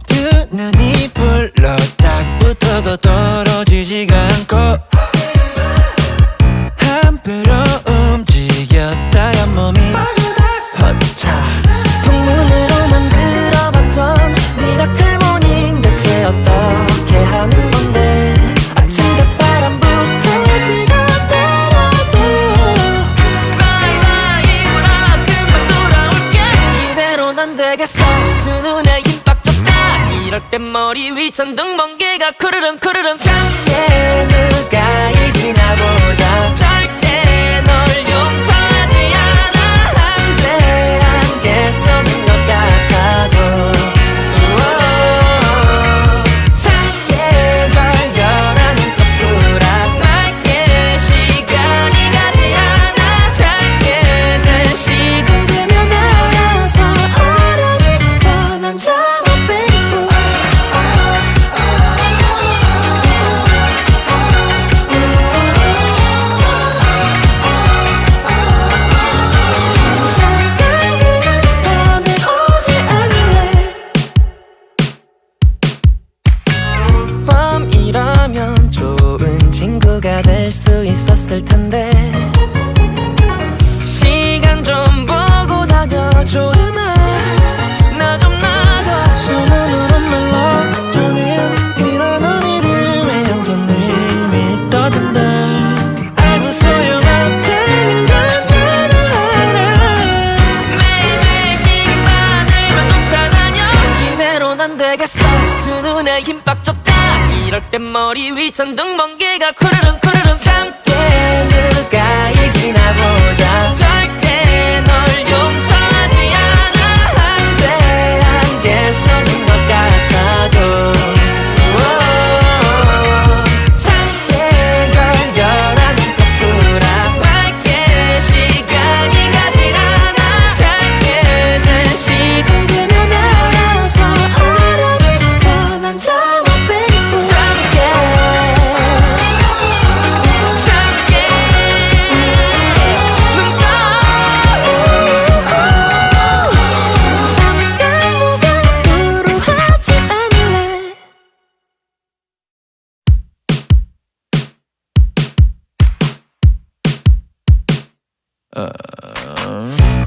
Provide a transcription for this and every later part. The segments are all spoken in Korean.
두 눈이 불러 딱 붙어도 떨어지지가 않고 한 배로 움직였다가 몸이 허차 풍문으로만 들어봤던 미라클 모닝 대체 어떻게 하는 건데 아침과 바람부터 비가 내려도 바이바이 불어 금방 돌아올게 이대로는 안 되겠어 두 눈에 힘 빡 줬다 이럴 땐 머리 위 천둥 번개가 쿠르릉 쿠르릉 작게 누가 이기나 보자 절대 널 용서하지 않아 한데 안개 속인 것 같아도 작게 걸려라는 커플아 맑게 시간이 가지 않아 작게 잘 시간 되면 알아서 어른이 떠난 자와 빼고 밤에 오지 않을래 밤이라면 좋은 친구가 될 수 있었을 텐데 시간 좀 보고 다녀줘 나 좀 놔둬 소문으로 멜로디는 이런 이름의 형사님이 떠든다 아무 소용안 되는 건 나도 알아 매일매일 시기만을만 쫓아다녀 이대로는 안 되겠어 두 눈에 힘 빡 줬다 이럴 땐 머리 위 천둥 번개가 쿠르릉 쿠르릉 참게 누가 이기나 보자 절대 널 용서하지 않아 한데 안개 속인 것 같아도 작게 걸려라는 커플아 맑게 시간이 가질 않아 작게 잘 시간 되면 알아서 어른이 떠난 자와 빼고 작게 눈 떠 잠깐 무상으로 하지 않을래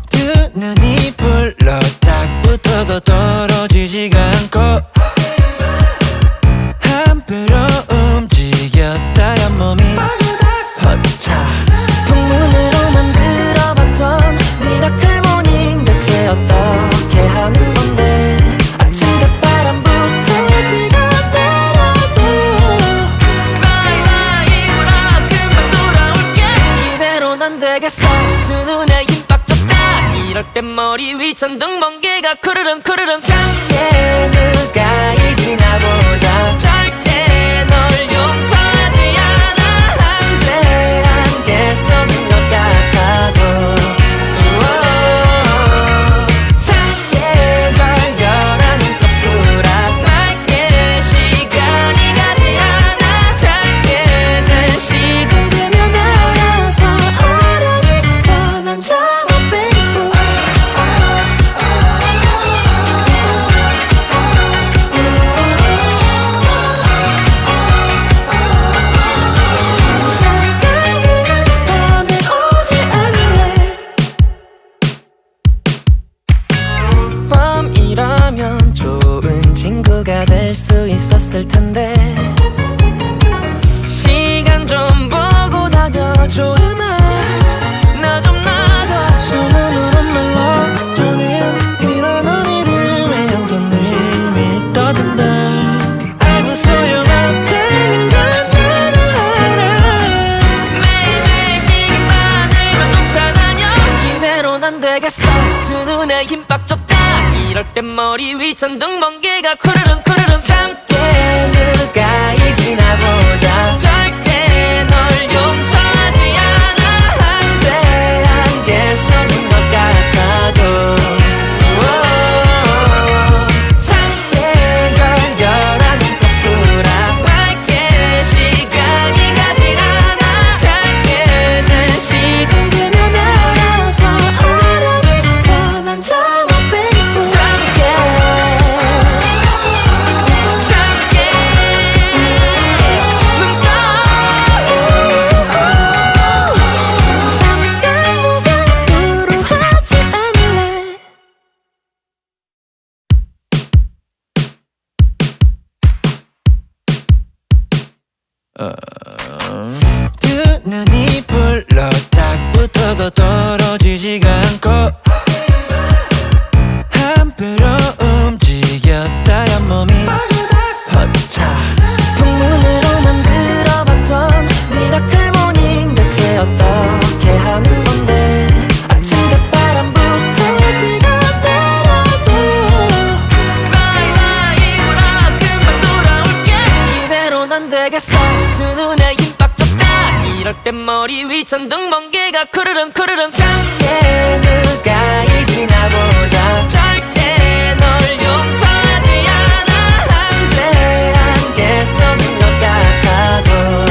두 눈이 불러 딱 붙어도 떨어지지가 않고 한 배로 움직였다가 몸이 허차 풍문으로만 들어봤던 미라클 모닝 대체 어떻게 하는 건데 아침과 바람부터 비가 내려도 바이바이 불어 금방 돌아올게 이대로는 안 되겠어 두 눈에 힘 빡 줬다 이럴 땐 머리 위 천둥 번개가 쿠르릉 쿠르릉 작게 누가 이기나 보자 절대 널 용서하지 않아 한데 안개 속인 것 같아도 작게 걸려라는 커플아 맑게 시간이 가지 않아 작게 잘 시간 되면 알아서 어른이 떠난 자와 빼고 밤에 오지 않을래 밤이라면 좋은 친구가 될 수 있었을 텐데 시간 좀 보고 다녀줘 나 좀 놔둬 소문으로 멜로디는 이런 이름의 형사님이 떠든다 아무 소용안 되는 건 나도 알아 매일매일 시기만을만 쫓아다녀 이대로는 안 되겠어 두 눈에 힘 빡 줬다 이럴 땐 머리 위 천둥 번개가 쿠르릉 쿠르릉 참게 누가 이기나 보자 절대 널 용서하지 않아 한데 안개 속인 것 같아도 작게 걸려라는 커플아 맑게 시간이 가질 않아 작게 잘 시간 되면 알아서 어른이 떠난 자와 빼고 작게 되겠어 두 눈에 힘 빡 줬다 이럴 땐 머리 위 천둥 번개가 쿠르릉 쿠르릉 참게 누가 이기나 보자 절대 널 용서하지 않아 한데 안개 속인 것 같아도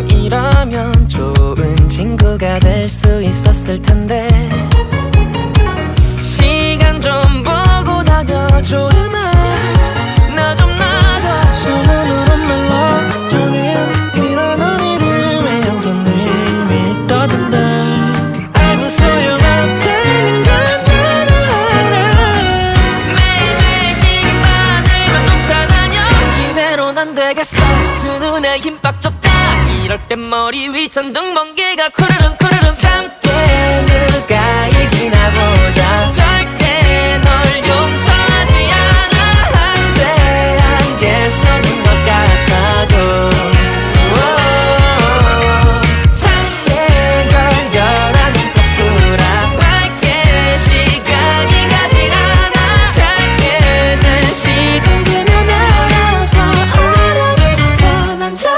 이라면 좋은 친구가 될 수 있었을 텐데 시간 좀 보고 다녀줘 나 좀 놔둬 손으로 melatonin 일어난 이름의 형사님이 떠든다 아무 소용 안 되는 건 나도 알아 매일매일 시기받으며 쫓아다녀 이대로는 안 되겠어 두 눈에 힘 빡 줬다 이럴 땐 머리 위 천둥 번개가 쿠르릉 쿠르릉 참게 누가 이기나 보자 절대 널 용서하지 않아 한데 안개 속인 것 같아도 참게 걸결하는 거꾸라 밝게 시간이 가질 않아 짧게 제 시간 되면 알아서 어른이 변한 적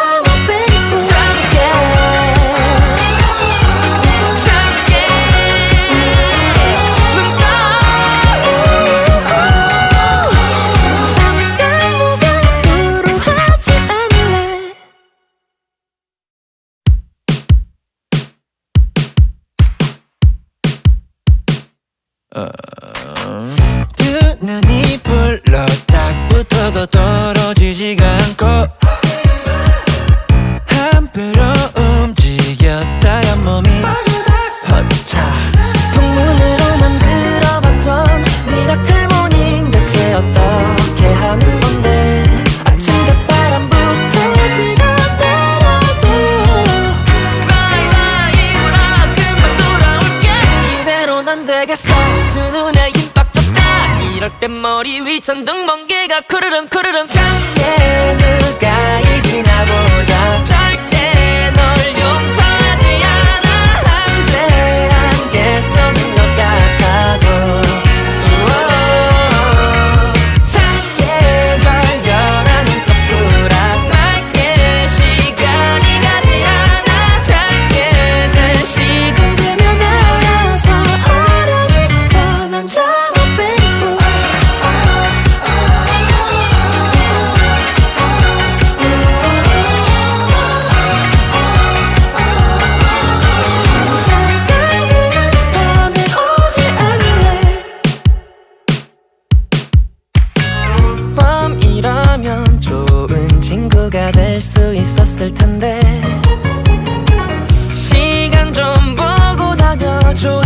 두 눈이 불러 딱 붙어도 떨어지지가 않고 한 배로 움직였다가 몸이 허차 풍문으로만 들어봤던 미라클 모닝 대체 어떻게 하는 건데 아침과 바람부터 비가 내려도 바이바이 울어 금방 돌아올게 이대로는 안 되겠어 두 눈에 힘 빡 줬다 이럴 땐 머리 위 천둥 번개가 쿠르릉 쿠르릉 참게 누가 이기나 보자 절대 널 용서하지 않아 한데 안개 속인 것 같아도 참게 걸결하는 거꾸라 밝게 시간이 가질 않아 짧게 제 시간 되면 알아서 어른이 변한 적 밤이라면 좋은 친구가 될 수 있었을 텐데 시간 좀 보고 다녀줘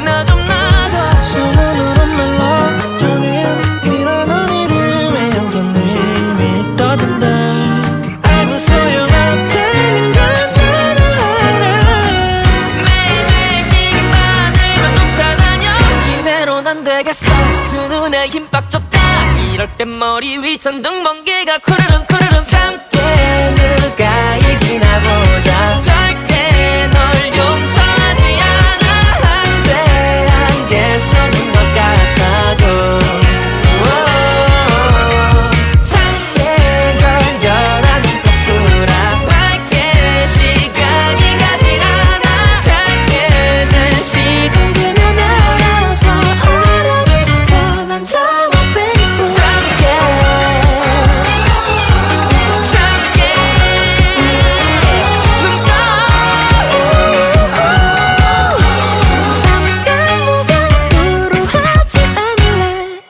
나 좀 놔둬 손으로 melatonin 일어난 이름의 형사님이 떠든다 아무 소용 안 되는 건 나도 알아 매일매일 시기받으며 쫓아다녀 이대로는 안 되겠어 두 눈에 힘 빡 줬다 이럴 땐 머리 위 천둥 번개가 쿠르릉 쿠르릉 참게 누가 이기나 보자 절대 널 용서하지 않아 한데 안개 속인 것 같아도 참게 걸결하는 거꾸라 밝게 시간이 가질 않아 짧게 제 시간 되면 알아서 어른이 변한 적 참게 눈 떠 잠깐 무상으로 하지 않을래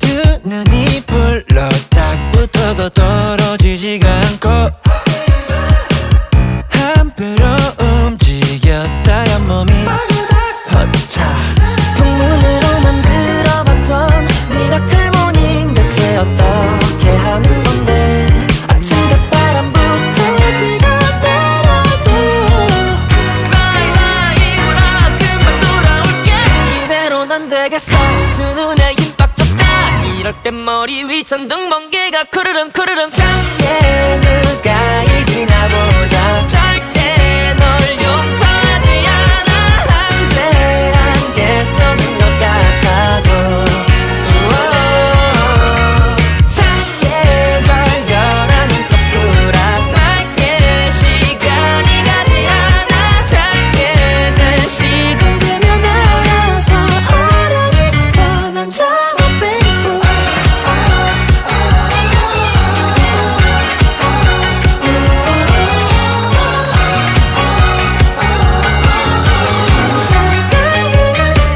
두 눈이 불러 딱 붙어도 떨어지지가 않고 한 배로 움직였다가 몸이 허차 풍문으로만 들어봤던 미라클 모닝 대체 어떻게 하는 건데 아침과 바람부터 비가 내려도 바이바이 울어 금방 돌아올게 이대로는 안 되겠어 두 눈에 힘 빡 줬다 이럴 땐 머리 위 천둥 번개가 쿠르릉 쿠르릉 작게 누가 이기나 보자 절대 널 용서하지 않아 한데 안개 속인 것 같아도 작게 걸려라는 거꾸라 맑게 시간이 가지 않아 짧게 잘 시간 되면 알아서 어른이 변한 작업 baby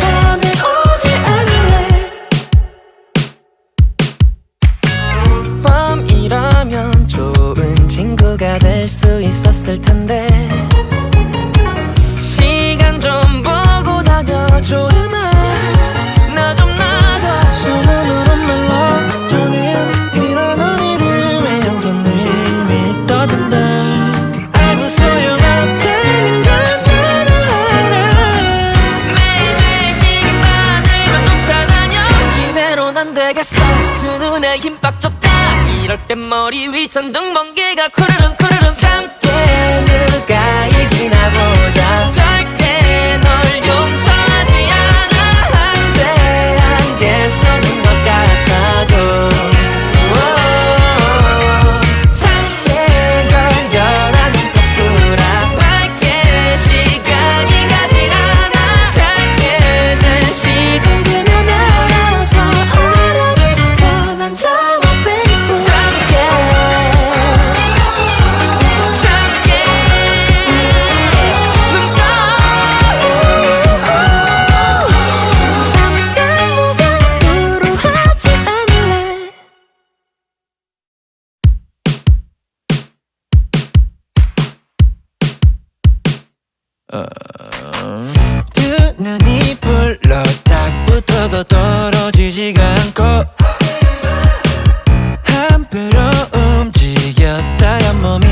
밤에 오지 않을래 밤이라면 좋은 친구가 될 수 있었을 텐데 시간 좀 보고 다녀줘 나 좀 놔둬 손으로 멜로디는 이러는 이름의 형사님이 떠든다 아무 소용 안 되는 건 나도 알아 매일매일 시계바늘만 쫓아다녀 이대로는 안 되겠어 두 눈에 힘 빡 줬다 이럴 땐 머리 위 천둥 번개가 쿠르릉 쿠르릉 짧게 누가 이기나 보자 절대 널 용서하지 않아 한데 안개 속인 것 같아도 작게 걸려라는 거꾸라 맑게 시간이 가진 않아 짧게 잘 시간 되면 알아서 어른이 변한 작업 baby 작게 눈 떠 잠깐 무상으로 하지 않을래 두 눈이 불러 딱 붙어도 떨어지지가 않고 한 배로 움직였다가 몸이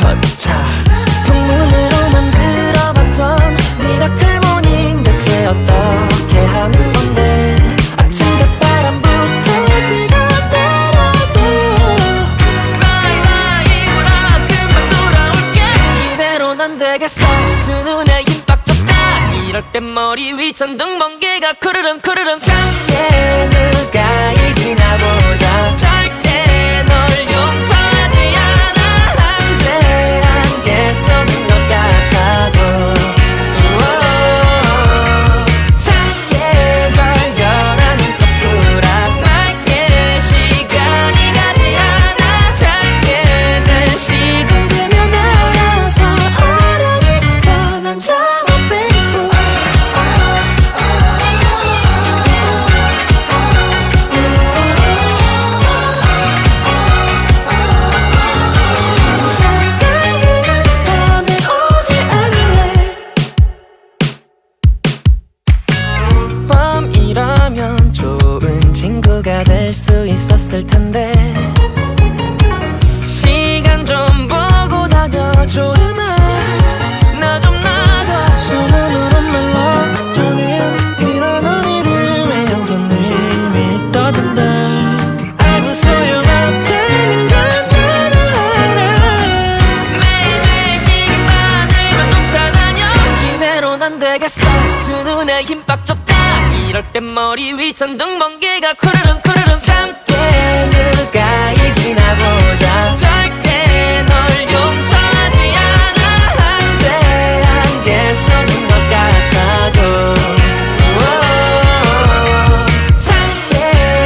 허차 풍문으로만 들어봤던 미라클 모닝 대체 어떻게 하는 건데 아침과 바람부터 비가 내려도 바이바이 울어 금방 돌아올게 이대로는 안 되겠어 두 눈에 힘 빡 줬다 이럴 땐 머리 위 천둥 번개가 쿠르릉 쿠르릉 작게 누가 이기나 보자 절대 널 용서하지 않아 한데 안개 속인 것 같아도 작게 걸려라는 거꾸라 맑게 시간이 가지 않아 짧게 잘 시간 되면 알아서 어른이 변한 작업 baby 밤에 오지 않을래 밤이라면 좋은 친구가 될 수 있었을 텐데 시간 좀 보고 다녀줘 나 좀 놔둬 손으로 멜로디는 이러는 이름의 형사님이 떠든다 아무 소용 안 되는 건 나도 알아 매일매일 시계바늘만 쫓아다녀 이대로는 안 되겠어 두 눈에 힘 빡 줬다 이럴 땐 머리 위 천둥 번개가 쿠르릉 쿠르릉 짧게 누가 이기나 보자 절대 널 용서하지 않아 한데 안개 속인 것 같아도 작게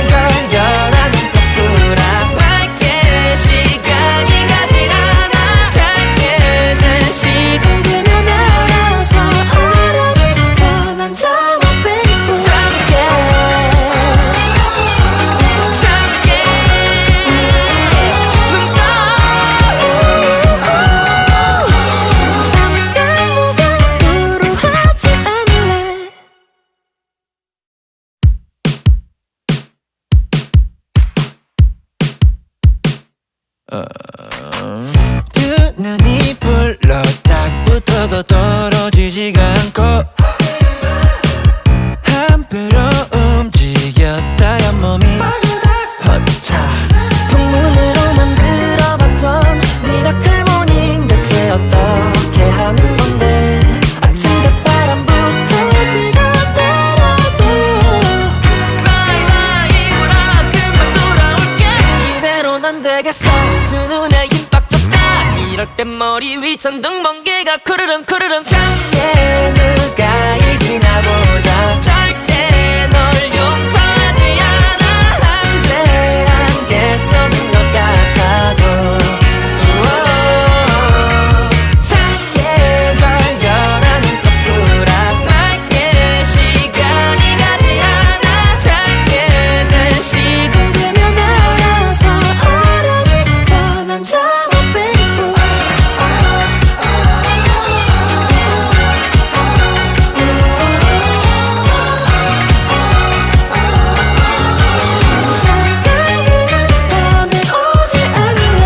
걸려라는 거꾸라 맑게 시간이 가진 않아 짧게 잘 시간 되면 알아서 어른이 변한 작업 baby 작게 두 눈이 불러 딱 붙어도 떨어지지가 않고 한 배로 움직였다가 몸이 허차 풍문으로만 들어봤던 미라클 모닝 대체 어떻게 하는 건데 아침과 바람부터 비가 내려도 바이바이 울어 금방 돌아올게 이대로는 안 되겠어 두 눈에 힘 빡 줬다 이럴 땐 머리 위 천둥 번개가 쿠르릉 쿠르릉 작게 누가 이기나 보자 절대 널 용서하지 않아 한데 안개 속인 것 같아도 작게 걸려라는 거꾸라 맑게 시간이 가지 않아 작게 잘 시간되면 알아서 어른이 변한 작업 baby 밤에 오지 않을래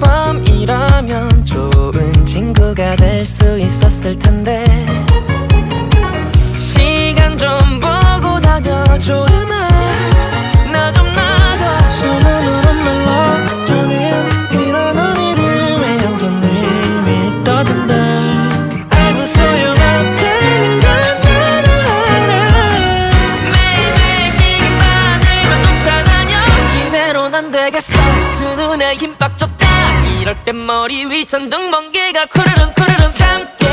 밤이라면 좋은 친구가 될 수 있었을 텐데 시간 좀 보고 다녀줘 나 좀 나가 손으로 멜로디는 이런 이름의 형사님이 떠든다 아무 소용없다는 건 나도 알아 매일매일 시계바늘만 쫓아다녀 이대로는 안 되겠어 두 눈에 힘 빡 줬다 이럴 땐 머리 위 천둥 번개가 쿠르릉 쿠르릉 참게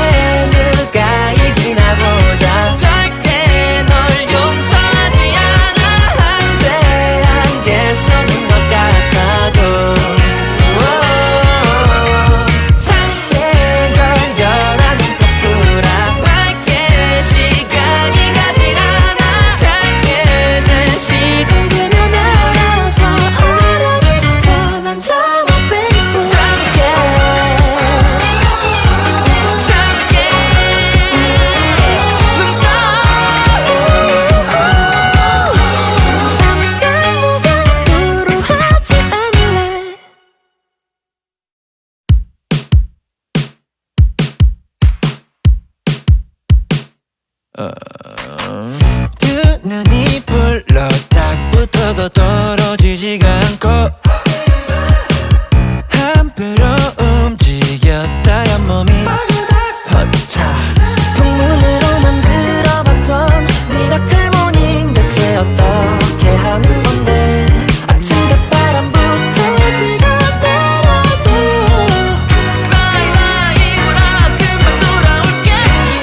누가 이기나 보자 절대 널 용서하지 않아 한데 안개 속인 것 같아도 작게 걸려라는 거꾸라 맑게 시간이 가질 않아 작게 잘 시간되면 알아서 어른이 변한 작업 baby 작게 눈 떠 잠깐 무상으로 하지 않을래 두 눈이 불러 딱 붙어도 떨어지지가 않고 한 배로 움직였다가 몸이 허차 풍문으로만 들어봤던 미라클 모닝 대체 어떻게 하는 건데 아침과 바람부터 비가 내려도 바이바이 울어 금방 돌아올게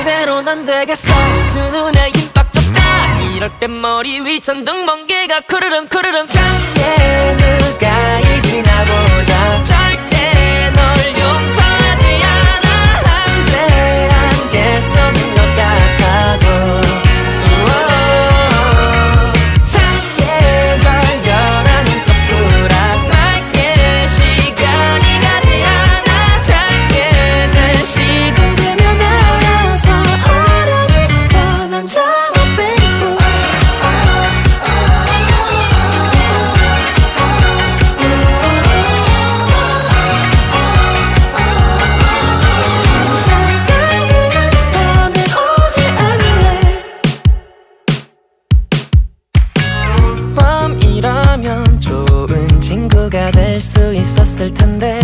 이대로는 안 되겠어 두 눈에 힘 빡 줬다 이럴 땐 머리 위 천둥 번개가 쿠르릉 쿠르릉 작게 누가 이기나 보자 절대 널 용서하지 않아 한데 안개 속인 것 같아도 작게 걸려라는 거꾸라 맑게 시간이 가지 않아 작게 잘 시간되면 알아서 어른이 변한 작업 baby 밤에 오지 않을래 밤이라면 좋은 친구가 될 수 있었을 텐데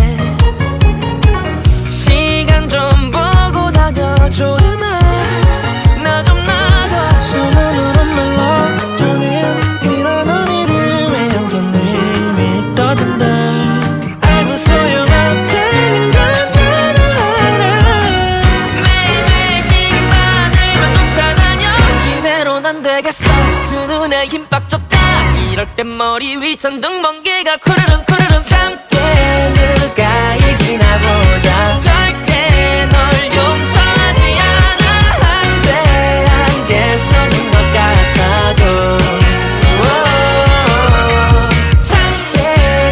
시간 좀 보고 다녀줘 나 좀 나가 손으로 멜로디는 이런 이름의 형사님이 떠든다 아무 소용없다는 건 나도 알아 매일매일 시계바늘만 쫓아다녀 이대로는 안 되겠어 두 눈에 힘 빡 줬다 이럴 땐 머리 위 천둥 번개가 쿠르릉 쿠르릉 참게 누가 이기나 보자 절대 널 용서하지 않아 한데 안개 속인 것 같아도 작게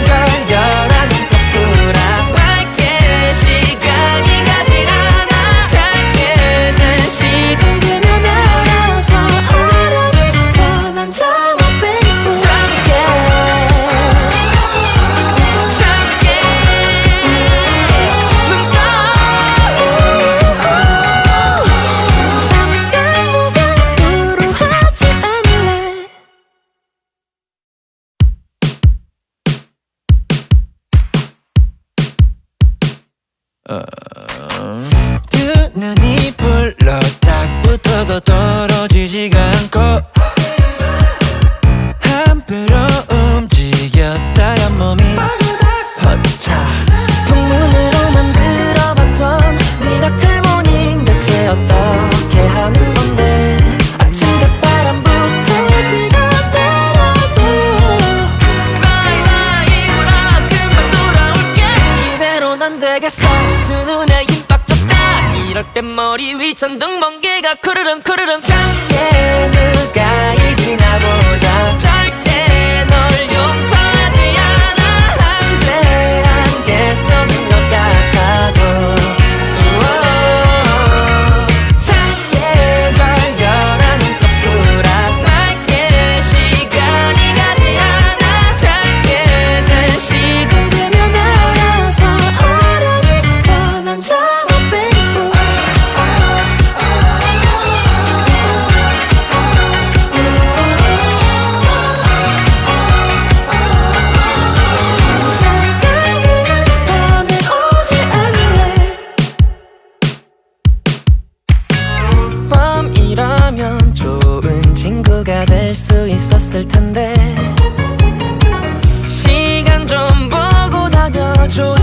걸려라는 거꾸라 맑게 시간이 가질 않아 작게 잘 시간되면 알아서 어른이 변한 작업 baby 작게 땐 머리 위 천둥 번개가 쿠르릉 쿠르릉 작게 누가 이기나 보자 절대 널 용서하지 않아 한데 안개 속인 것 같아도 작게 걸려라 눈꺼 부락 맑게 시간이 가지 않아 짧게 잘 시간되면 알아서 어른이 변한 자와 baby 밤에 오지 않을래 밤이라면 좋은 친구가 될 수 있었을 텐데 시간 좀 보고 다녀줘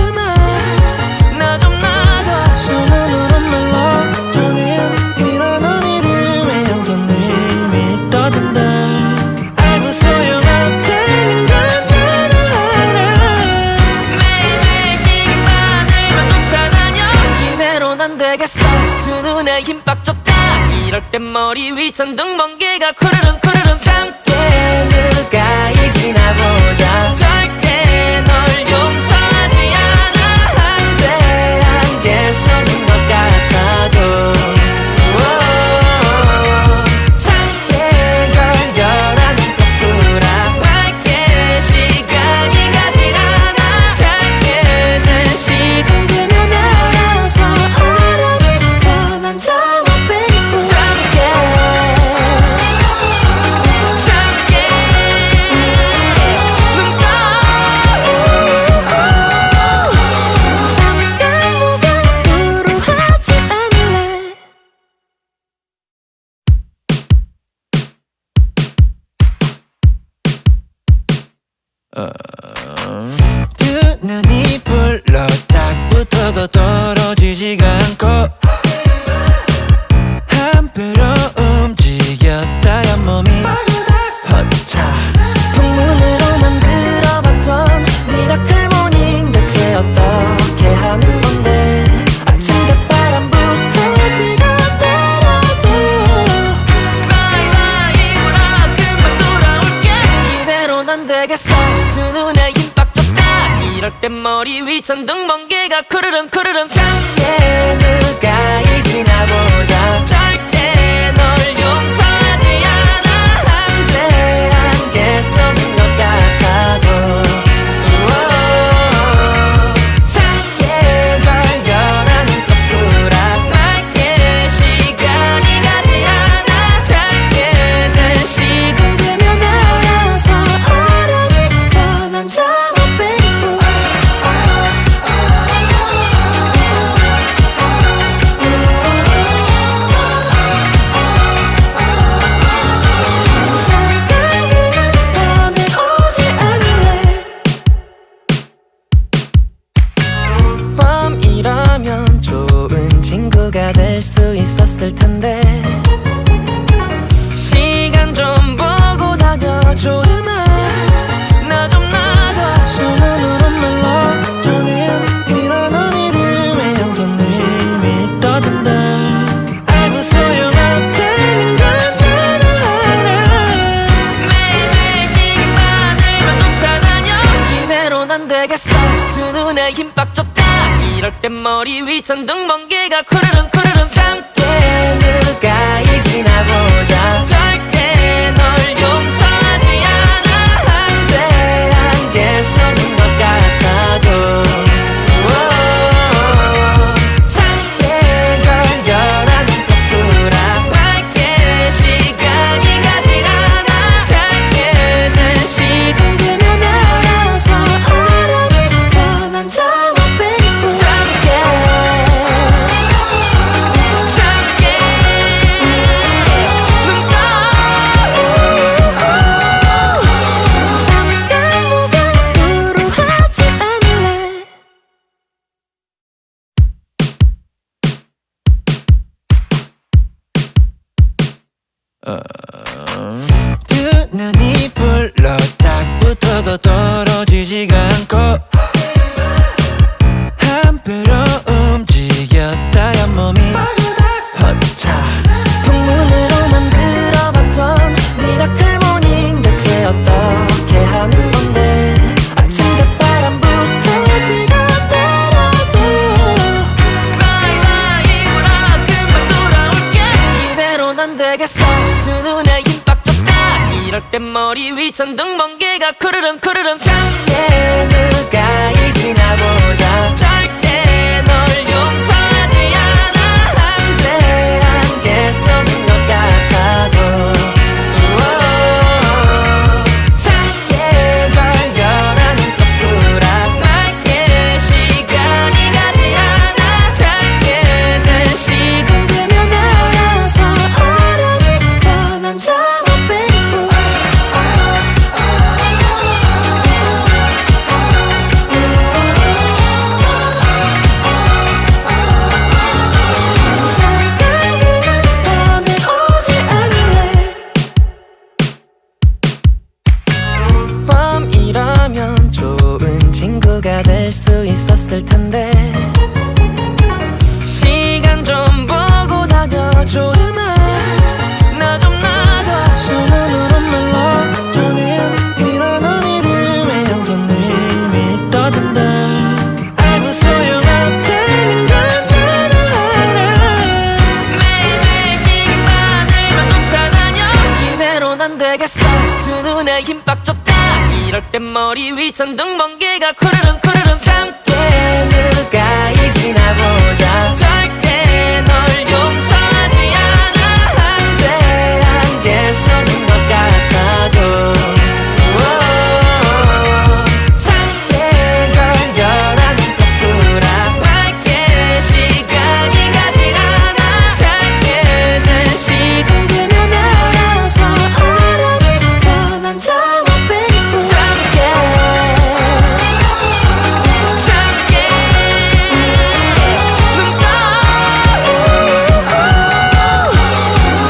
나 좀 놔둬 소문으로 멜로디는 이런 이름의 형사님이 떠든다 아무 소용 안 되는 건 나도 알아 매일매일 시계바늘만 쫓아다녀 이대로는 안 되겠어 두 눈에 힘 빡 줬다 이럴 땐 머리 위 천둥 번개가 쿠르릉 쿠르릉 짧게 누가 이기나 보자 절대 널 용서하지 않아 한데 안개 속인 것 같아도 작게 걸려라 눈꺼 부락 맑게 시간이 가진 않아 짧게 잘 시간되면 알아서 어른이 변한 자와 baby 작게 눈 떠 잠깐 모습으로 하지 않을래 두 눈이 불러 딱 붙어도 떨어지지가 않고 한 배로 움직였다가 몸이 허차 풍문으로만 들어봤던 미라클 모닝 대체 어떻게 하는 건데 아침과 바람부터 비가 내려도 바이바이 울어 금방 돌아올게 이대로는 안 되겠어 두 눈에 힘 빡 줬다 이럴 땐 머리 위 천둥 번개가 쿠르릉 쿠르릉 작게 누가 이기나 보자 절대 널 용서하지 않아 한데 안개 속인 것 같아도 작게 걸려라 눈꺼 부락 맑게 시간이 가지 않아 짧게 잘 시간되면 알아서 어른이 변한 자와 baby 밤에 오지 않을래 밤이라면 좋은 친구가 될 수 있었을 텐데 시간 좀 보고 다녀줘 나 좀 놔둬 소문으로 멜로디는 이런 이름의 형사님이 떠든다 아무 소용 안 되는 건 나도 알아 매일매일 시계바늘만 쫓아다녀 이대로는 안 되겠어 두 눈에 힘 빡 줬다 이럴 땐 머리 위 천둥 번개가 쿠르릉 쿠르릉 짧게 누가 이기나 보자 절대 널 용서하지 않아 한데 안개 속인 것 같아도 작게 걸려라 눈꺼 부락 맑게 시간이 가진 않아 짧게 잘 시간되면 알아서 어른이 변한 자와 baby 작게 눈 떠 잠깐 모습으로 하지 않을래 두 눈이 불러 딱 붙어도 떨어지지가 않고 한 배로 움직였다가 몸이 되겠어 두 눈에 힘 빡 줬다 이럴 땐 머리 위 천둥 번개가 쿠르릉 쿠르릉 참게 누가 이기나 보자 절대 널 용서하지 않아 한데 안개 속인 것 같아도 참게 걸려라 눈꺼 풀어 맑게 시간이 가지 않아 짧게 잘 시간 되면 알아서 어른이 변한 자와 baby 밤에 오지 않을래 밤이라면 좋은 친구가 될 수 있었을 텐데 시간 좀 보고 다녀줘 나 좀 놔둬 소문으로 멜로디는 이런 이름의 형사님이 떠든다 아무 소용 없다는 건 나도 알아 매일매일 시계바늘만 쫓아다녀 이대로는 안 되겠어 두 눈에 힘 빡 줬다 이럴 땐 머리 위 천둥 번개가 쿠르릉 쿠르릉 참게 누가 이기나 보자 절대 널 용서하지 않아 한데 안개 속인 것 같아도 참게 걸려라 눈꺼 풀어 맑게 시간이 가진 않아 짧게 잘 시간 되면 알아서 어른이 변한 자와 baby 참게 눈 떠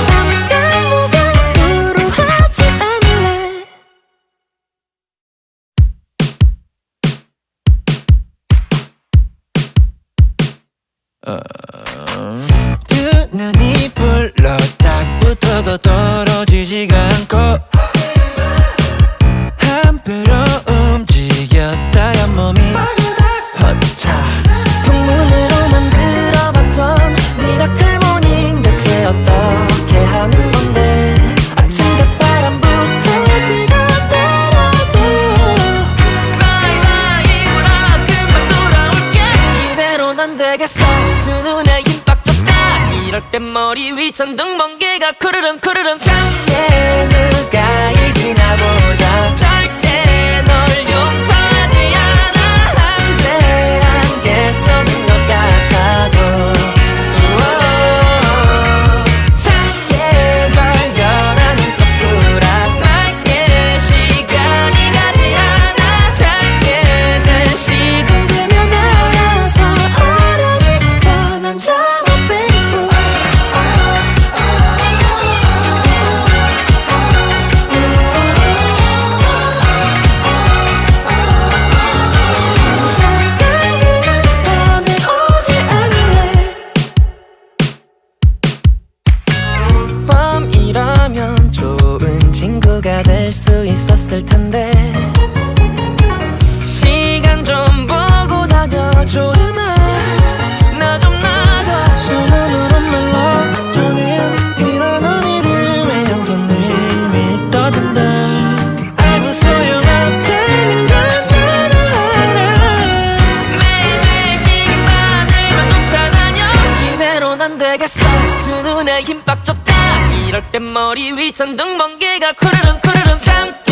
잠깐 무상으로 하지 않을래 두 눈이 불러 딱 붙어도 떨어지지가 않고 한 배로 움직였다가 몸이 허차 풍문으로만 들어봤던 미라클 모닝 대체 어떻게 하는 건데 아침과 바람부터 비가 내려도 바이바이 울어 금방 돌아올게 이대로는 안 되겠어 두 눈에 힘 빡 줬다 이럴 땐 머리 위 천둥 번개가 쿠르릉 쿠르릉 참게 누가 이기나 보자 절대 널 용서하지 않아 한데 안개 속인 것 같아도 참게 걸려라 눈꺼 풀어 맑게 시간이 가지 않아 짧게 잘 시간 되면 알아서 어른이 변한 자와 baby 밤에 오지 않을래 밤이라면 좋은 친구가 될 수 있었을 텐데 시간 좀 보고 다녀줘 나 좀 놔둬 소문으로 멜로디는 이런 이름의 형사님이 떠든다 아무 소용 없다는 건 나도 알아 매일매일 시계바늘만 쫓아다녀 이대로는 안 되겠어 두 눈에 힘 빡 줬다 이럴 땐 머리 위 천둥 번개가 쿠르릉 쿠르릉 참게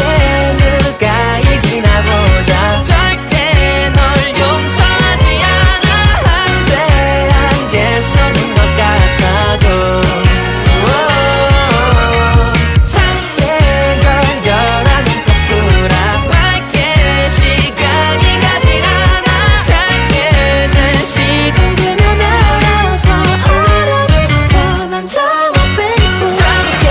누가 이기나 보자 절대 널 용서하지 않아 한데 안개 속인 것 같아도 참게 걸려라 눈꺼 풀어 맑게 시간이 가진 않아 짧게 잘 시간 되면 알아서 어른이 변한 자와 baby 참게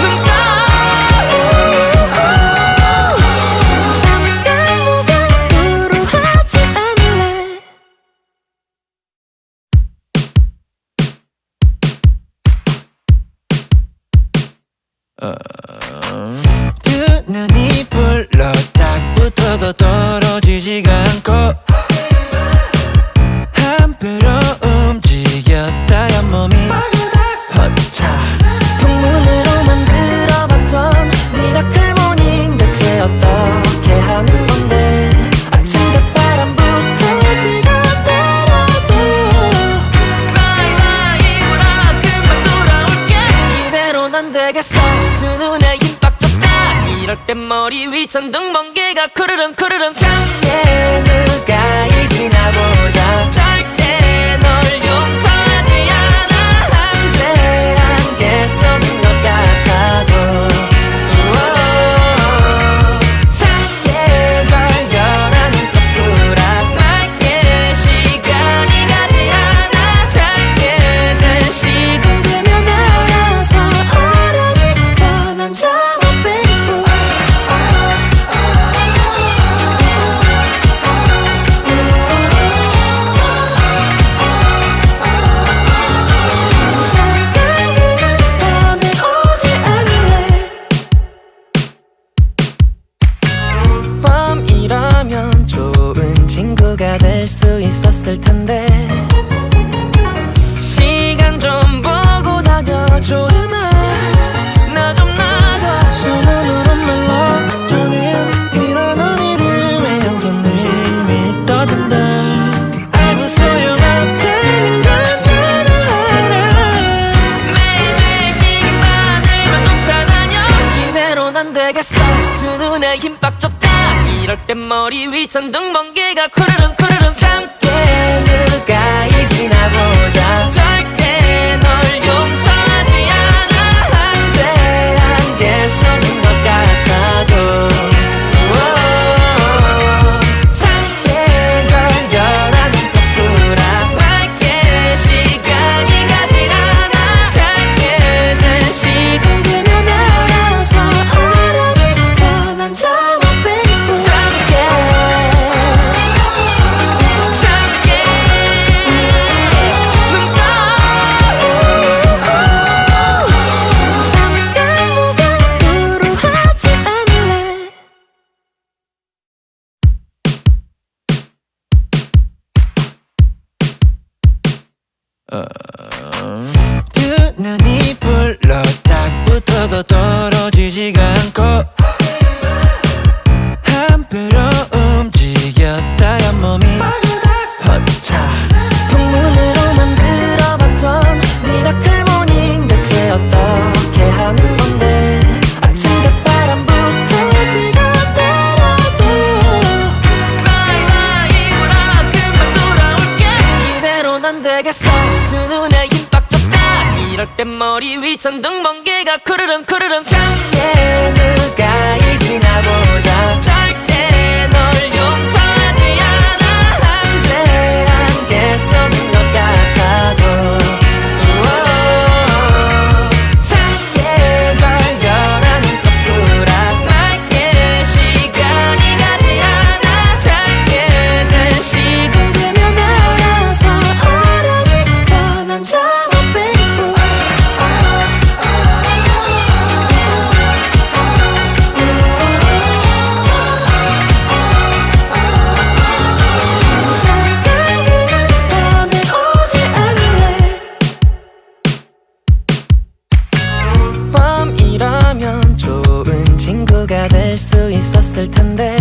눈 떠 잠깐 무상으로 하지 않을래 두 눈이 불러 딱 붙어도 떨어지지가 않고 한 배로 되겠어 두 눈에 힘 빡 줬다 이럴 땐 머리 위 천둥 번개가 쿠르릉 쿠르릉 참게 누가 이기나 보자 절대 널 용서하지 않아 한데 안개 속인 것 같아도 참게 걸려라 눈꺼 불안 맑게 시간이 가지 않아 짧게 잘 시간되면 알아서 어른이 변한 적은 빼고 밤에 오지 않을래 밤이라면 좋은 친구가 될 수 있었을 텐데 시간 좀 보고 다녀줘 나 좀 놔둬 소문으로 멜로디는 이런 이름의 형사님이 떠든다 알고 소용없다는 건 나도 알아 매일매일 시계바늘만 쫓아다녀 이대로는 안 되겠어 두 눈에 힘 빡 줬다 이럴 땐 머리 위 천둥 번개가 쿠르릉 쿠르릉 참게 누가 이기나 보자 절대 널 용서하지 않아 한데 안개 속인 것 같아도 참게 걸려라 눈꺼 불안 맑게 시간이 가진 않아 짧게 잘 시간되면 알아서 어른이 변한 적은 빼고 참게 눈꺼 잠깐 무상으로 하지 않을래 두 눈이 불러 딱 붙어도 떨어지지가 않고 한 배로 움직였다가 몸이 허차 풍문으로만 들어봤던 미라클 모닝 대체 어떻게 하는 건데 아침과 바람부터 비가 내려도 바이바이 울어 금방 돌아올게 이대로는 안 되겠어 두 눈에 힘 빡 줬다 이럴 땐 머리 위 천둥 번개가 쿠르릉 쿠르릉 참게 누가 이기나 보자 절대 널 용서하지 않아 한데 안개 속인 것 같아도 참게 걸려라 눈꺼 불안 맑게 시간이 가지 않아 짧게 잘 시간되면 알아서 어른이 변한 적은 빼고 밤에 오지 않을래 밤이라면 좋은 친구가 될 수 있었을 텐데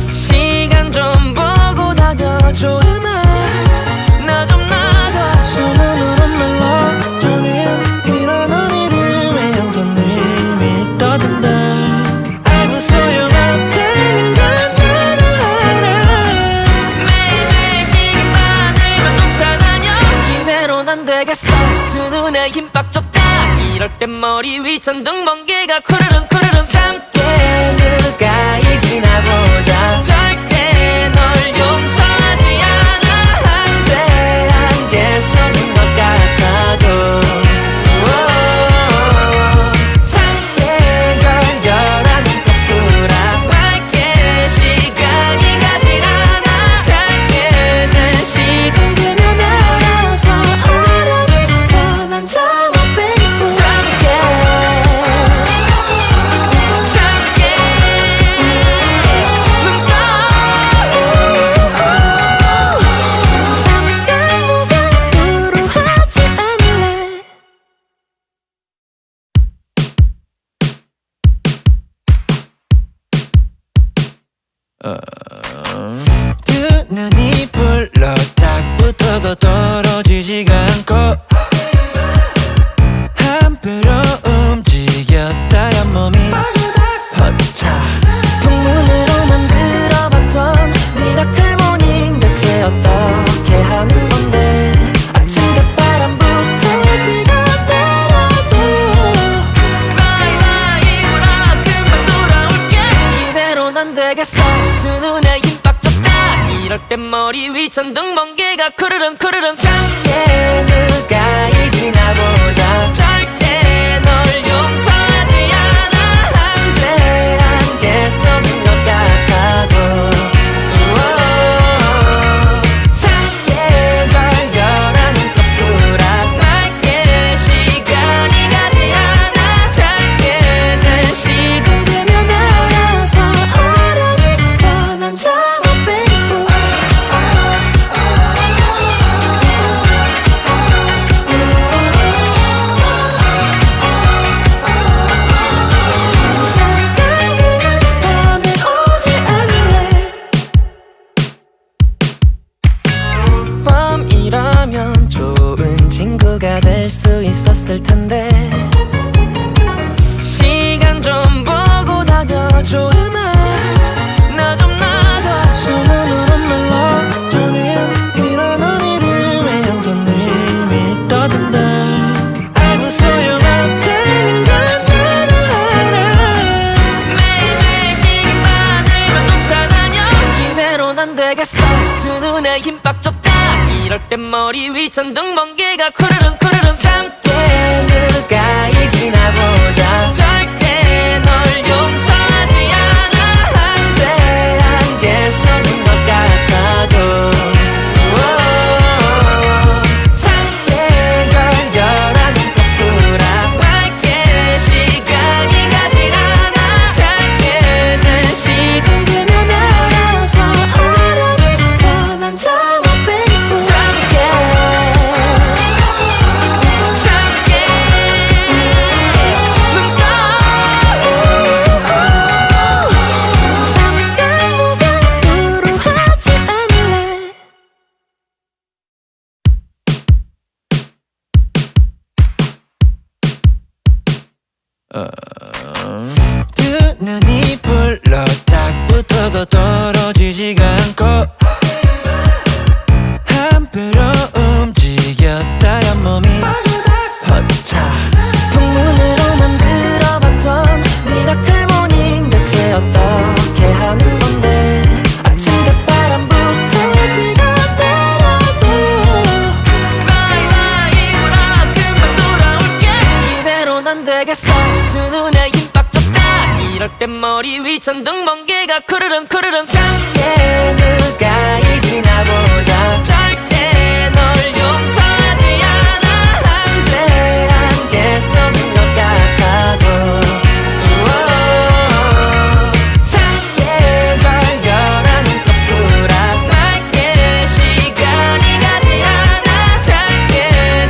시간 좀 보고 다녀줘 나 좀 놔둬 소문으로 멜로디는 이런 이름의 형사님이 떠든다 알고 소용없다는 건 나도 알아 매일매일 시계바늘만 쫓아다녀 이대로는 안 되겠어 두 눈에 힘 빡 줬다 이럴 땐 머리 위 천둥 번개가 쿠르릉 쿠르릉 참게 누가 이기나 보자 절대 널 용서하지 않아 한데 안개 속인 것 같아도 참게 걸려라 눈꺼 불안 맑게 시간이 가진 않아 짧게 잘 시간되면 알아서 어른이 변한 적은 빼고 참게 땐 머리 위 천둥 번개가 쿠르릉 쿠르릉 작게 누가 이기나 보자 절대 널 용서하지 않아 한데 안개 속인 것 같아도 작게 걸려라 눈꺼 부락 맑게 시간이 가지 않아 짧게 잘 시간되면 알아서 어른이 변한 작업 baby 밤에 오지 않을래 밤이라면 좋은 친구가 될 수 있었을 텐데 시간 좀 보고 다녀줘 나 좀 나가 소문으로 멜로디는 이런 이름의 형사님이 떠든다 알고 소용없다는 건 나도 알아 매일매일 시계바늘만 쫓아다녀 이대로는 안 되겠어 두 눈에 힘 빡 줬다 이럴 땐 머리 위 천둥 번개가 쿠르릉 쿠르릉 짧게 누가 이기나 보자 절대 널 용서하지 않아 한데 안개 속인 것 같아도 작게 걸려라 눈꺼 부락 맑게 시간이 가진 않아 짧게 잘 시간되면 알아서 어른이 변한 작업 baby 작게 눈꺼 잠깐 무상으로 하지 않을래 두 눈이 불러 딱 붙어도 떨어지지가 않고 한 배로 움직였다가 몸이 허차 풍문으로만 들어봤던 미라클 모닝 대체 어떻게 하는 건데 아침과 바람부터 비가 내려도 바이바이 울어 금방 돌아올게 이대로는 안 되겠어 두 눈에 힘 빡 줬다 이럴 땐 머리 위 천둥 번개가 쿠르릉 쿠르릉 작게 누가 이기나 보자 절대 널 용서하지 않아 한데 안개 속인 것 같아도 작게 걸려라 눈꺼 부락 맑게 시간이 가지 않아 짧게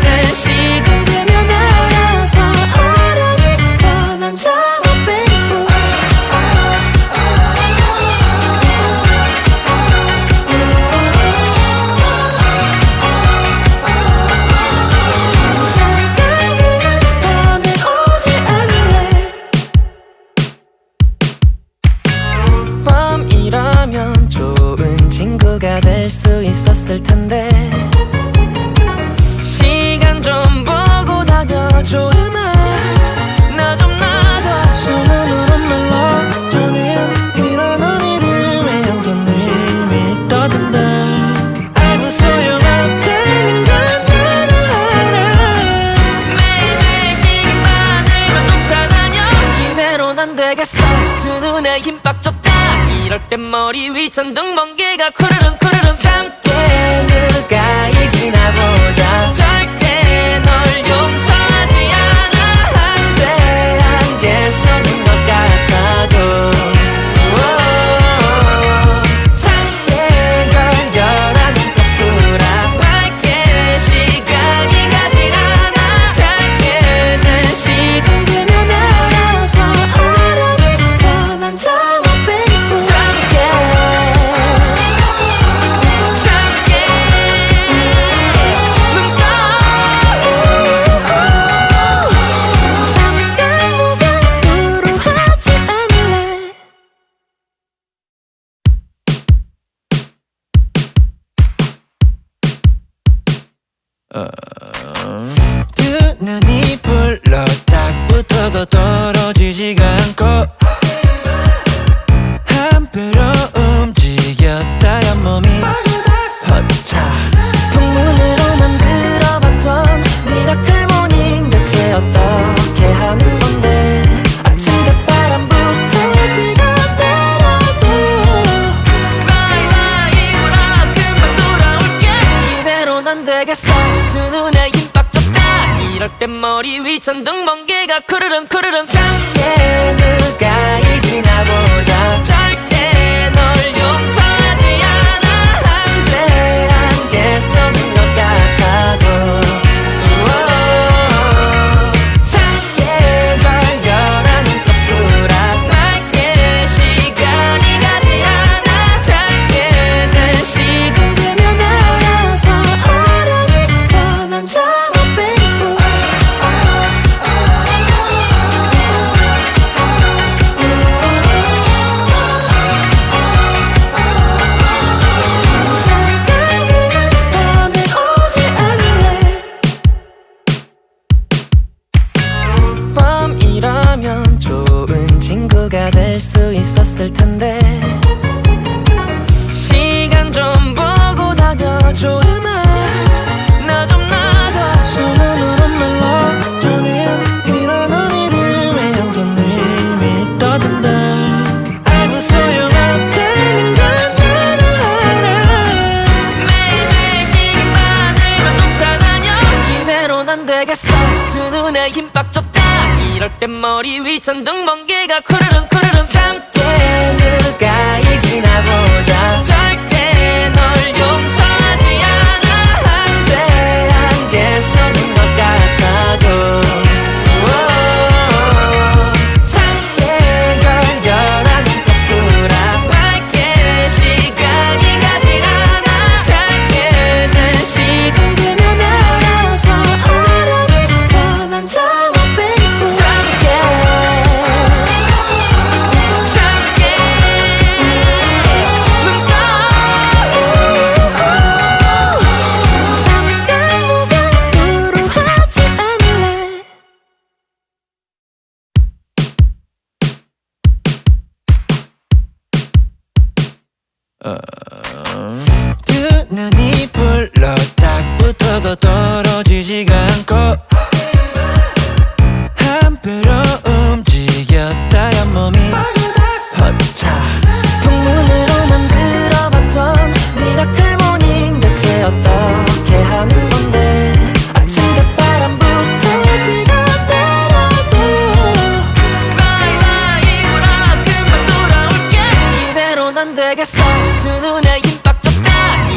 잘 시간되면 알아서 어른이 변한 작업 baby 밤에 오지 않을래 밤이라면 좋은 친구가 될 수 있었을 텐데 시간 좀 보고 다녀줘 나 좀 나가 소문으로 멜로디는 이런 이름의 형사님이 떠든다 알고 소용없다는 건 나도 알아 매일매일 시계바늘만 쫓아다녀 이대로는 안 되겠어 두 눈에 힘 빡 줬다 이럴 땐 머리 위 천둥 번개가 쿠르릉 쿠르릉 짧게 누가 이기나 보자 절대 널 용서하지 않아 한데 안개 속인 것 같아도 작게 걸려라 눈꺼 부락 맑게 시간이 가진 않아 짧게 잘 시간되면 알아서 어른이 변한 작업 baby 작게 눈꺼 잠깐 무상으로 하지 않을래 두 눈이 불러 딱 붙어도 떨어지지가 않고 한 배로 움직였다가 몸이 되겠어 두 눈에 힘 빡 줬다 이럴 땐 머리 위 천둥 번개가 쿠르릉 쿠르릉 참게 누가 이기나 보자 절대 널 용서하지 않아 한데 안개 속인 것 같아도 참게 걸려라 눈꺼 풀어 맑게 시간이 가지 않아 짧게 잘 시간되면 알아서 어련히 떠난다고 baby 밤에 오지 않을래 밤이라면 좋은 친구가 될 수 있었을 텐데 시간 좀 보고 다녀줘 음악 나 좀 놔둬 소문으로 멜로디는 이런 우리들의 영선님이 떠든다 알고 소용없다는 건 나도 알아 매일매일 시계바늘만 쫓아다녀 이대로는 안 되겠어 두 눈에 힘 빡 줬다 이럴 땐 머리 위 천둥 번개가 쿠르릉 쿠르릉 참게 누가 이기나 보자 절대 널 용서하지 않아 한데 안개 속인 것 같아도 참게 걸려라 눈꺼 풀어 맑게 시간이 가진 않아 짧게 잘 시간되면 알아서 어련히 떠난다고 baby 참게 눈 떠 잠깐 무상으로 하지 않을래 두 눈이 불러 딱 붙어도 떨어지지가 않고 한 배로 움직였다가 몸이 허차 풍문으로만 들어봤던 미라클 모닝 대체 어떻게 하는 건데 아침과 바람부터 비가 내려도 바이바이 울어 금방 돌아올게 이대로는 안 되겠어 두 눈에 힘 빡 줬다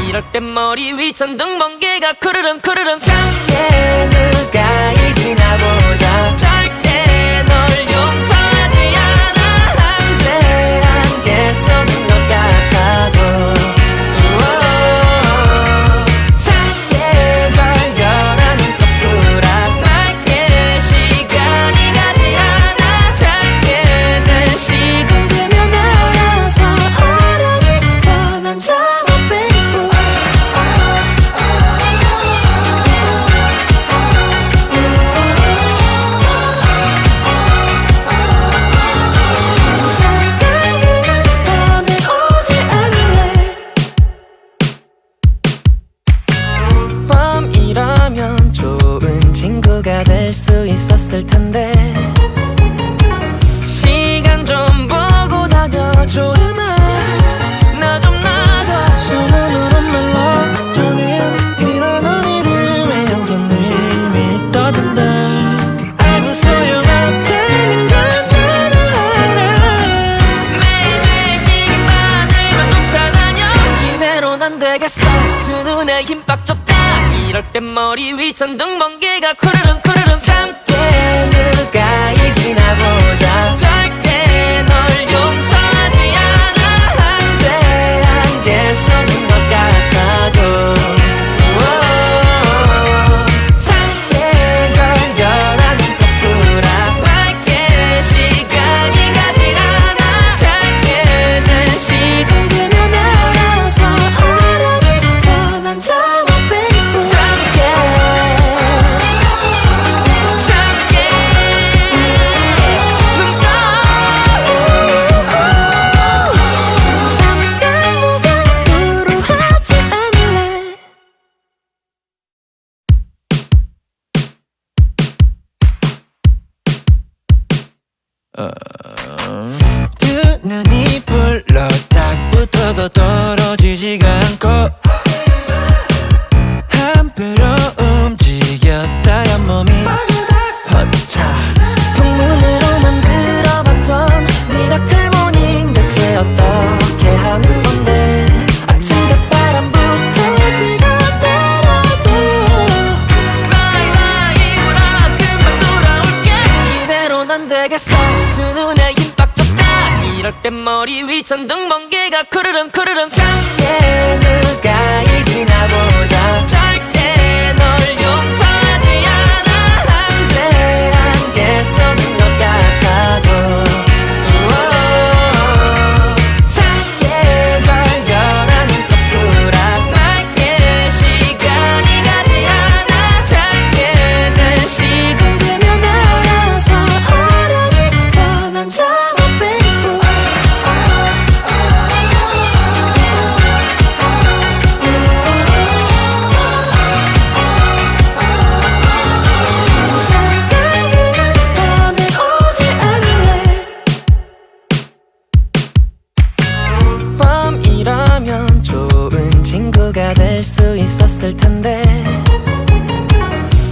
이럴 땐 머리 위 천둥 번개가 쿠르릉 쿠르릉 참게 누가 이기나 보자 절대 널 용서하지 않아 한데 안개 속인 것 같아도 참게 걸려라 눈꺼 풀어 맑게 시간이 가지 않아 짧게 잘 시간되면 알아서 어련히 떠난다고 baby 밤에 오지 않을래 밤이라면 좋은 친구가 될 수 있었을 텐데 시간 좀 보고 다녀줘 음악 나 좀 놔둬 소문으로 멜로디는 이런 우리들의 영선님이 떠든다 알고 소용없다는 건 나도 알아 매일매일 시계바늘만 쫓아다녀 이대로는 안 되겠어 두 눈에 힘 빡 줬다 이럴 땐 머리 위 천둥 번개가 쿠르릉 쿠르릉 참게 누가 이기나 보자 절대 널 용서하지 않아 한데 안개 속인 것 같아도 참게 걸려라 눈꺼 풀어 맑게 시간이 가진 않아 짧게 잘 시간되면 알아서 어련히 떠난다고 baby 참게 눈 떠 잠깐 무상으로 하지 않을래 두 눈이 불러 딱 붙어도 떨어지지가 않고 한 배로 되겠어 두 눈에 힘 빡 줬다 이럴 땐 머리 위 천둥 번개가 쿠르릉 쿠르릉 작게 누가 이기나 보자 절대 널 용서하지 않아 한데 안개 속인 것 같아도 작게 걸려라 눈꺼 풀어 맑게 시간이 가지 않아 작게 잘 시간되면 알아서 어련히 변한 점 밤이라면 좋은 친구가 될 수 있었을 텐데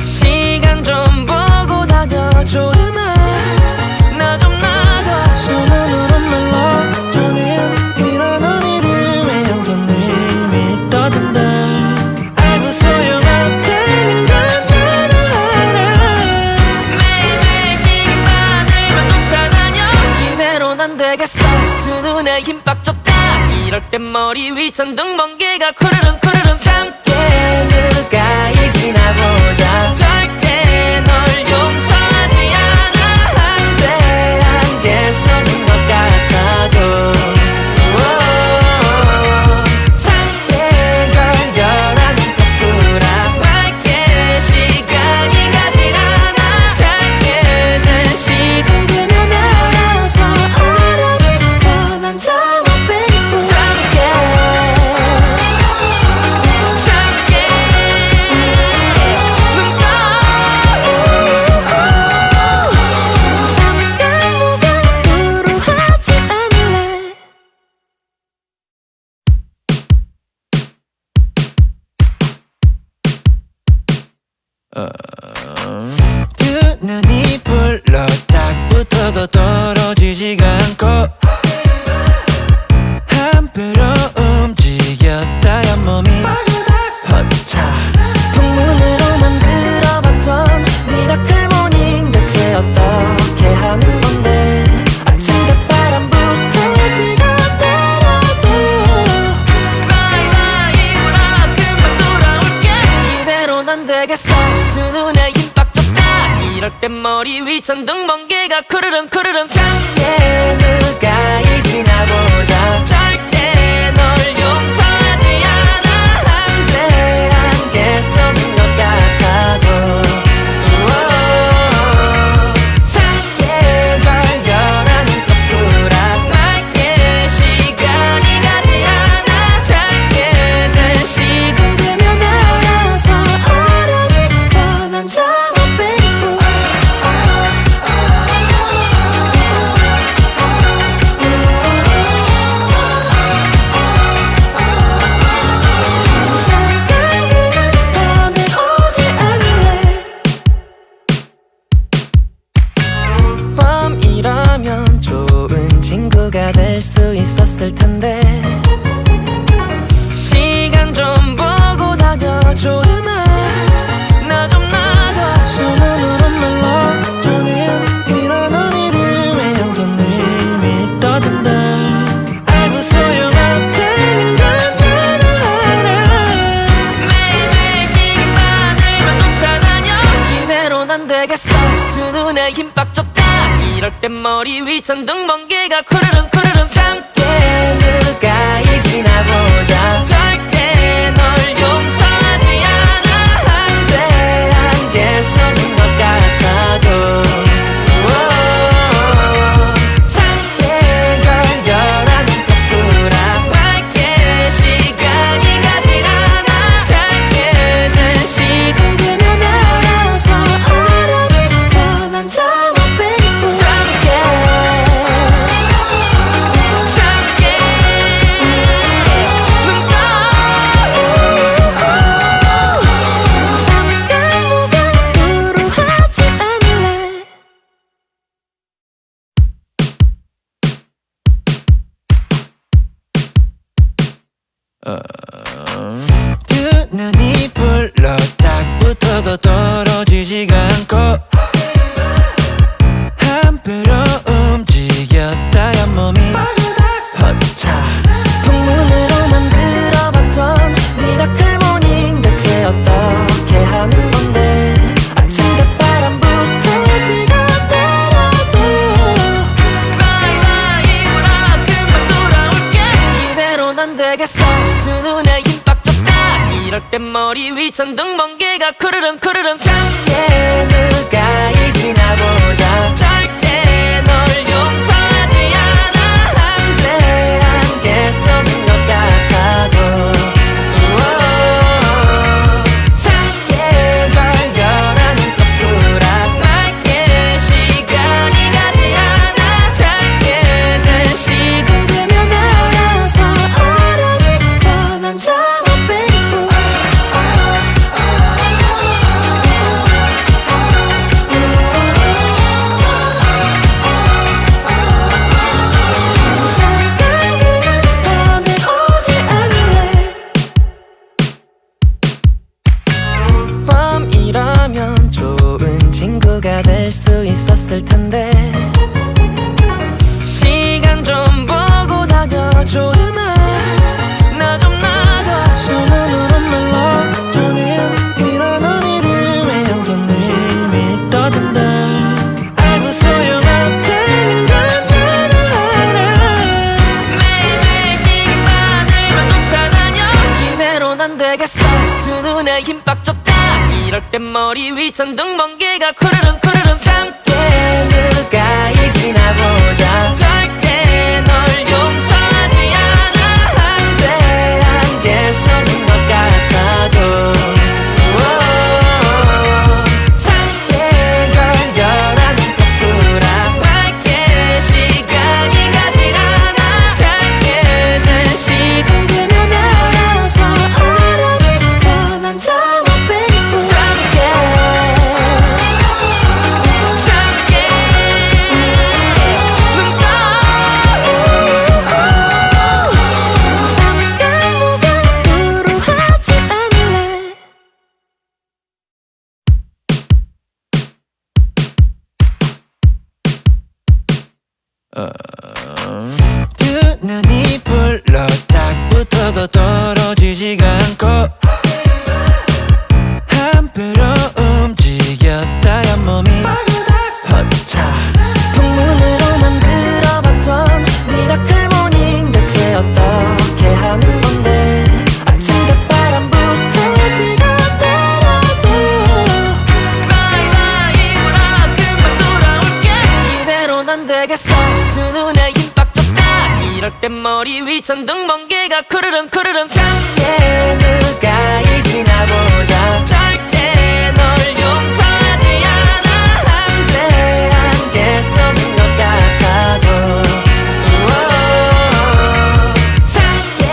시간 좀 보고 다녀 조르마 나 좀 놔둬 소문으로 말로 이러는 이름의 형사님이 떠든다 알고 소용없다는 건 나도 알아 매일매일 시계바늘만 쫓아다녀 이대로는 안 되겠어 두 눈에 힘 빡 줬다 이럴 땐 머리 위 천둥 번개가 쿠르릉 쿠르릉 참게 누가 이기나 보자 절대 널 용서하지 않아 한데 안개 속인 것 같아도 작게 걸려라 눈꺼 풀어 맑게 시간이 가질 않아 작게 잘 시간되면 알아서 어련히 변한 점 작게 작게 눈꺼 잠깐 무상으로 하지 않을래 두 눈이 불러 딱 붙어도 떨어지지가 않고 한 배로 움직였다가 몸이 허차 풍문으로만 들어봤던 미라클 모닝 대체 어떻게 하는 건데 아침과 바람부터 비가 내려도 바이바이 울어 금방 돌아올게 이대로는 안 되겠어 두 눈에 힘 빡 줬다 이럴 땐 머리 위 천둥 번개가 쿠르릉 쿠르릉 작게 누가 이기나 보자 절대 널 용서하지 않아 한데 안개 속인 것 같아도 작게 걸려라 눈꺼 풀어 맑게 시간이 가지 않아 작게 잘 시간되면 알아서 어련히 변한 점 밤에 오지 않을래 밤이라면 좋은 친구가 될 수 있었을 텐데 시간 좀 보고 다녀 조르마 나 좀 놔둬 소문으로 말로 이러는 이름의 형사님이 떠든다 알고 소용없다는 건 나도 알아 매일매일 시계바늘만 쫓아다녀 이대로는 안 되겠어 두 눈에 힘 빡 줬다 이럴 땐 머리 위 천둥 번개가 쿠르릉 쿠르릉 참게 누가 이기나 보자 절대 널 용서하지 않아 한데 안개 속인 것 같아도 작게 걸려라 눈꺼 풀어 맑게 시간이 가질 않아 작게 잘 시간되면 알아서 어련히 변한 점 작게 작게 눈꺼 잠깐 무상으로 하지 않을래 두 눈이 불러 딱 붙어도 떨어지지가 않고 한 배로 이럴 땐 머리 위 천둥 번개가 쿠르릉 쿠르릉 작게 누가 이기나 보자 절대 널 용서하지 않아 한데 안개 속인 것 같아도 작게 걸려라 눈꺼 풀어 맑게 시간이 가지 않아 작게 잘 시간 되면 알아서 어른이 변한 적 밤이라면 좋은 친구가 될 수 있었을 텐데 시간 좀 보고 다녀줘 음악 나 좀 놔둬 소문으로 말로터는 이런 언니들의 영선님이 떠든다 알고 소용없다는 건 나도 알아 매일매일 시계바늘만 쫓아다녀 이대로는 안 되겠어 두 눈에 힘 빡 줬다 이럴 땐 머리 위 천둥 번개가 쿠르릉 쿠르릉 참게 누가 이기나 보자 절대 널 용서하지 않아 한데 안개 속인 것 같아도 작게 걸려라 눈꺼 풀어 맑게 시간이 가지 않아 작게 잘 시간 되면 알아서 어른이 변한 적 두 눈이 불러 딱 붙어도 떨어지지가 않고 한 배로 움직였다가 몸이 허차 풍문으로만 들어봤던 미라클 모닝 대체 어떻게 하는 건데 아침과 바람부터 비가 내려도 바이바이 불어 금방 돌아올게 이대로는 안 되겠어 두 눈에 힘 빡 줬다 이럴 땐 머리 위 천둥 번개가 쿠르릉 쿠르릉 작게 누가 이기나 보자 절대 널 용서하지 않아 한데 안개 속인 것 같아도 작게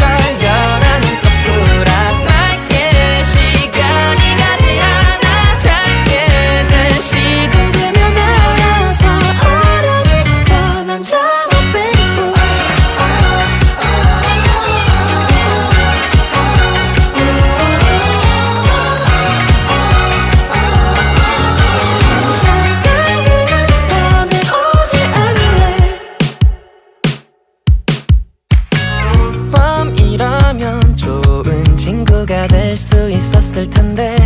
걸려라 눈꺼 풀어 맑게 시간이 가지 않아 작게 잘 시간 되면 알아서 어른이 변한 적 밤이라면 좋은 친구가 될 수 있었을 텐데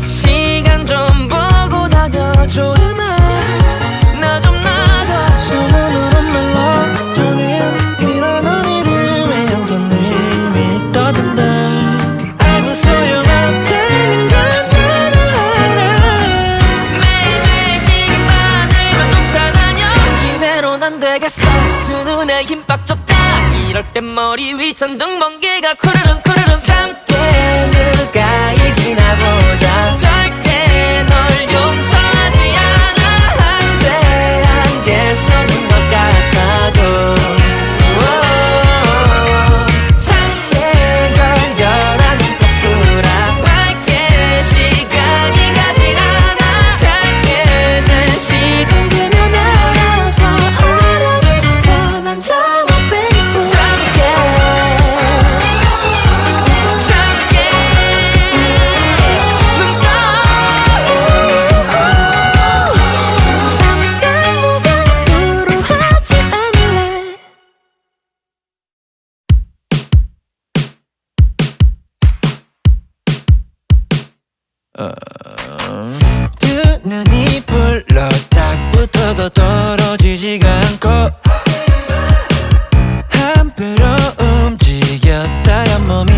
시간 좀 보고 다녀줘 음악 나 좀 놔둬 소문으로 말로터는 이런 언니들의 영선님이 떠든다 알고 소용없다는 건 나도 알아 매일매일 시계바늘만 쫓아다녀 이대로는 안 되겠어 두 눈에 힘 빡 줬다 이럴 땐 머리 위 천둥 번개가 쿠르릉 쿠르릉 참게 누가 이기나 보자 절대 널 용서하지 않아 한데 안개 속인 것 같아도 작게 걸려라 눈꺼 풀어 맑게 시간이 가지 않아 작게 잘 시간 되면 알아서 어른이 변한 적 작게 두 눈이 불러 딱 붙어도 떨어지지가 않고 한 배로 움직였다가 몸이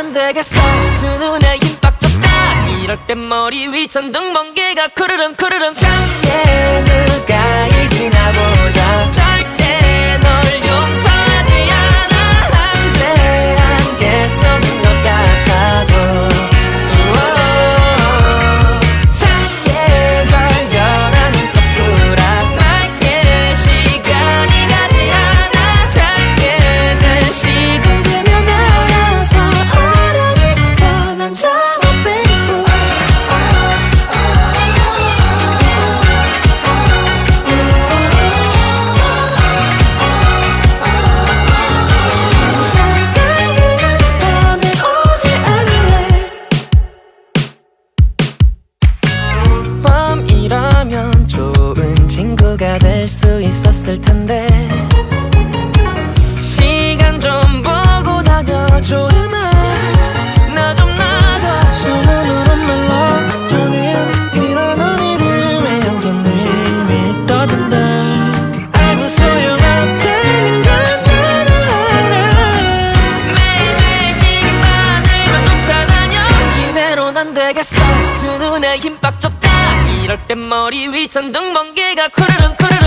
안 되겠어 두 눈에 힘 빡 줬다 이럴 땐 머리 위 천둥 번개가 쿠르릉 쿠르릉 작게 누가 이기나 보자 절대 널 용서하지 않아 한데 안개 속인 것 같아도 작게 걸려라는 커플아 맑게 시간이 가지 않아 작게 잘 식은되면 알아서 어련히 변한 저 밤이라면 좋은 친구가 될 수 있었을 텐데 시간 좀 보고 다녀줘 음악 나 좀 놔둬 소문으로 멜로디는 이런 우리들의 영선님이 떠든다 아무 소용없다는 건 나도 알아 매일매일 시계바늘만 쫓아다녀 이대로는 안 되겠어 두 눈에 힘 빡 줬다 이럴 땐 머리 위 천둥 번개가 쿠르릉 쿠르릉